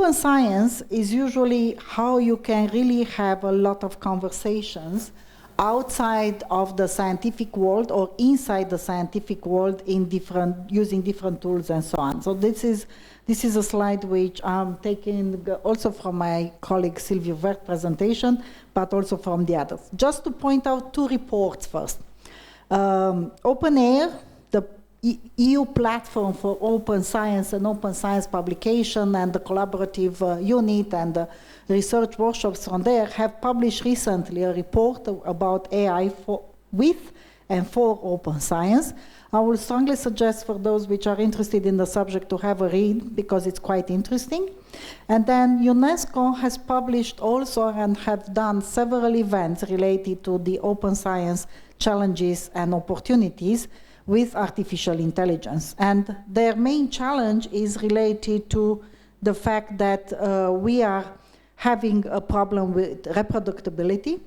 open science is usually how you can really have a lot of conversations outside of the scientific world or inside the scientific world in using different tools and so on. So this is a slide which I'm taking also from my colleague Sylvia Vert's presentation, but also from the others. Just to point out two reports first. OpenAIR, the EU platform for open science and open science publication, and the collaborative unit and the research workshops from there have published recently a report about AI with and for open science. I would strongly suggest for those which are interested in the subject to have a read, because it's quite interesting. And then UNESCO has published also and have done several events related to the open science challenges and opportunities with artificial intelligence. And their main challenge is related to the fact that we are having a problem with reproducibility,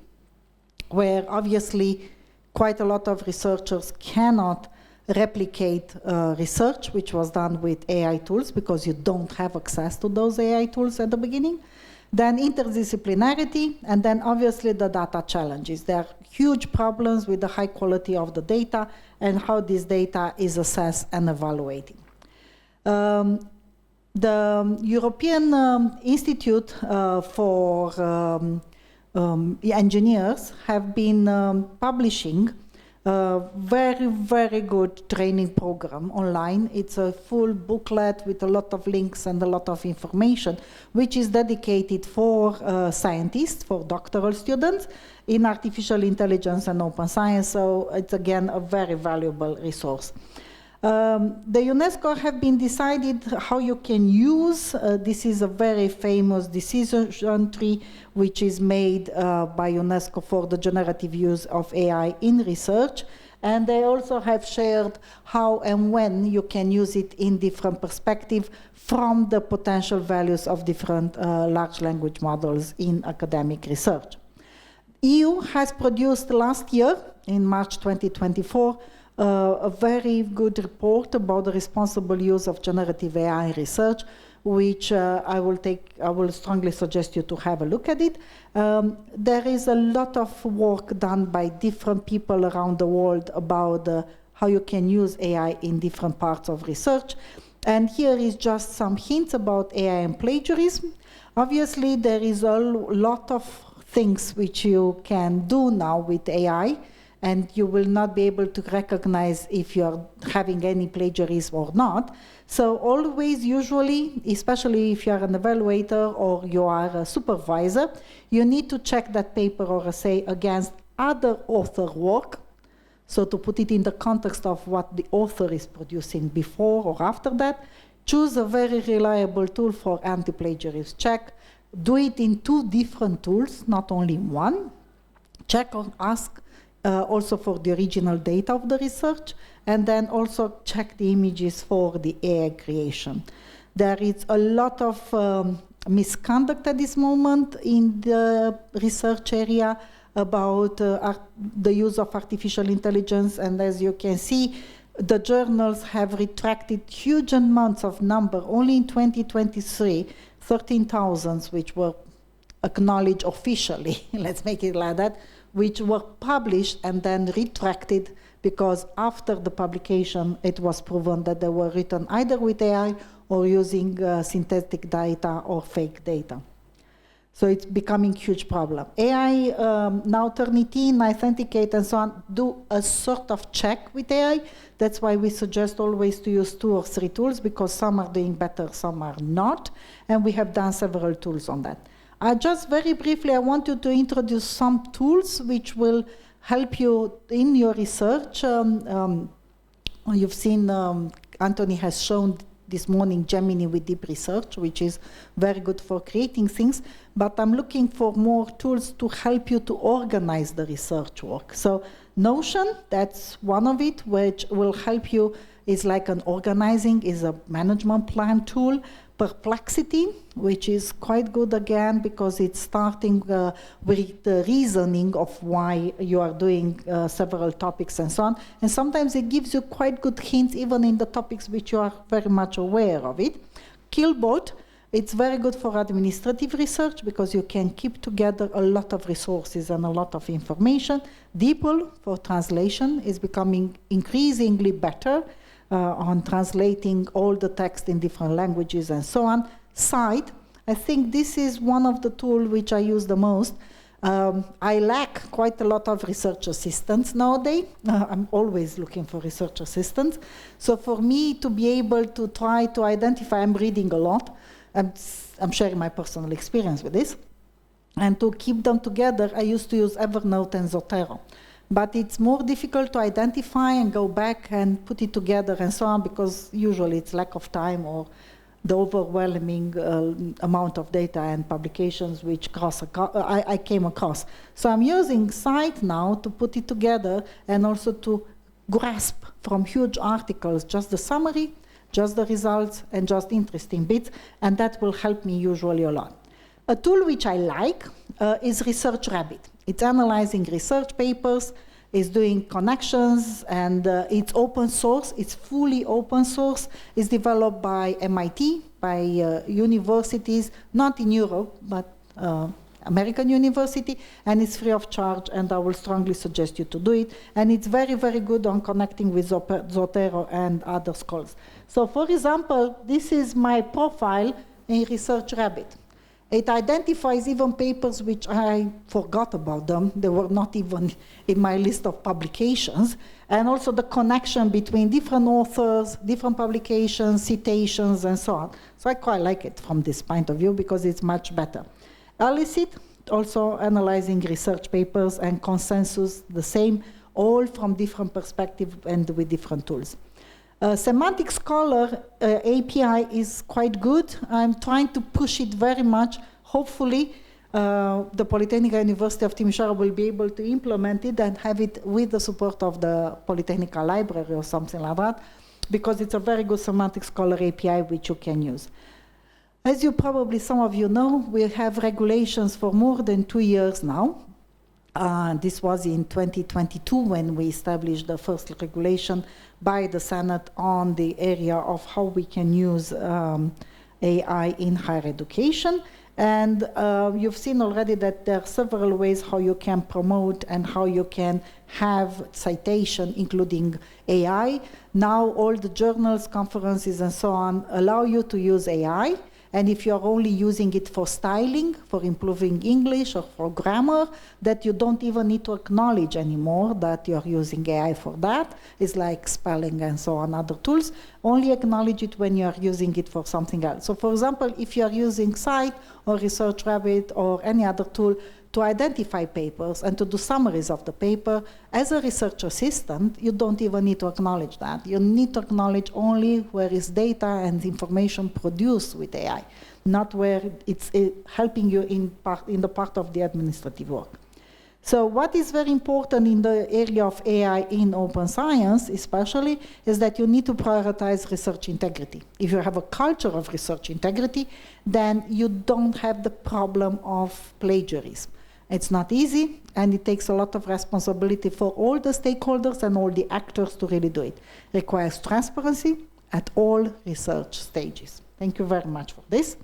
where obviously quite a lot of researchers cannot replicate research which was done with AI tools because you don't have access to those AI tools at the beginning. Then interdisciplinarity, and then obviously the data challenges. There are huge problems with the high quality of the data and how this data is assessed and evaluated. The European Institute for Engineers have been publishing a very, very good training program online. It's a full booklet with a lot of links and a lot of information, which is dedicated for scientists, for doctoral students in artificial intelligence and open science. So it's again a very valuable resource. The UNESCO have been decided how you can use, this is a very famous decision tree which is made by UNESCO for the generative use of AI in research, and they also have shared how and when you can use it in different perspectives from the potential values of different large language models in academic research. EU has produced last year, in March 2024, a very good report about the responsible use of generative AI in research, which I will strongly suggest you to have a look at it. There is a lot of work done by different people around the world about how you can use AI in different parts of research. And here is just some hints about AI and plagiarism. Obviously, there is a lot of things which you can do now with AI, and you will not be able to recognize if you're having any plagiarism or not. So always, usually, especially if you're an evaluator or you are a supervisor, you need to check that paper or essay against other author work. So to put it in the context of what the author is producing before or after that, choose a very reliable tool for anti-plagiarism check. Do it in 2 different tools, not only one. Check or ask also for the original data of the research, and then also check the images for the AI creation. There is a lot of misconduct at this moment in the research area about the use of artificial intelligence, and as you can see, the journals have retracted huge amounts of number. Only in 2023, 13,000 which were acknowledged officially, let's make it like that, which were published and then retracted because after the publication it was proven that they were written either with AI or using synthetic data or fake data. So it's becoming a huge problem. AI now Turnitin, Authenticate and so on do a sort of check with AI. That's why we suggest always to use 2 or 3 tools, because some are doing better, some are not, and we have done several tools on that. Just very briefly, I want you to introduce some tools which will help you in your research. You've seen, Andone has shown this morning Gemini with deep research, which is very good for creating things, but I'm looking for more tools to help you to organize the research work. So Notion, that's one of it, which will help you, is like an organizing, is a management plan tool. Perplexity, which is quite good again, because it's starting with the reasoning of why you are doing several topics and so on. And sometimes it gives you quite good hints, even in the topics which you are very much aware of it. Killbot It's very good for administrative research because you can keep together a lot of resources and a lot of information. DeepL for translation is becoming increasingly better on translating all the text in different languages and so on. Cite, I think this is one of the tools which I use the most. I lack quite a lot of research assistants nowadays. I'm always looking for research assistants. So for me to be able to try to identify, I'm reading a lot, I'm sharing my personal experience with this, and to keep them together, I used to use Evernote and Zotero. But it's more difficult to identify and go back and put it together and so on, because usually it's lack of time or the overwhelming amount of data and publications which I came across. So I'm using Cite now to put it together and also to grasp from huge articles just the summary, just the results, and just interesting bits, and that will help me usually a lot. A tool which I like is Research Rabbit. It's analyzing research papers, it's doing connections, and it's open source, it's fully open source. It's developed by MIT, by universities, not in Europe, but American university, and it's free of charge, and I will strongly suggest you to do it. And it's very, very good on connecting with Zotero and other scholars. So for example, this is my profile in Research Rabbit. It identifies even papers which I forgot about them. They were not even in my list of publications. And also the connection between different authors, different publications, citations, and so on. So I quite like it from this point of view because it's much better. Elicit, also analyzing research papers, and Consensus, the same, all from different perspectives and with different tools. Semantic Scholar API is quite good. I'm trying to push it very much. Hopefully, the Polytechnic University of Timișoara will be able to implement it and have it with the support of the Polytechnical Library or something like that, because it's a very good Semantic Scholar API which you can use. As you probably, some of you know, we have regulations for more than 2 years now. This was in 2022 when we established the first regulation by the Senate on the area of how we can use AI in higher education. And you've seen already that there are several ways how you can promote and how you can have citation, including AI. Now all the journals, conferences, and so on allow you to use AI. And if you're only using it for styling, for improving English or for grammar, that you don't even need to acknowledge anymore that you're using AI for that. It's like spelling and so on, other tools. Only acknowledge it when you're using it for something else. So for example, if you're using Cite or Research Rabbit or any other tool to identify papers and to do summaries of the paper, as a research assistant, you don't even need to acknowledge that. You need to acknowledge only where is data and information produced with AI, not where it's helping you in the part of the administrative work. So what is very important in the area of AI in open science, especially, is that you need to prioritize research integrity. If you have a culture of research integrity, then you don't have the problem of plagiarism. It's not easy, and it takes a lot of responsibility for all the stakeholders and all the actors to really do it. It requires transparency at all research stages. Thank you very much for this.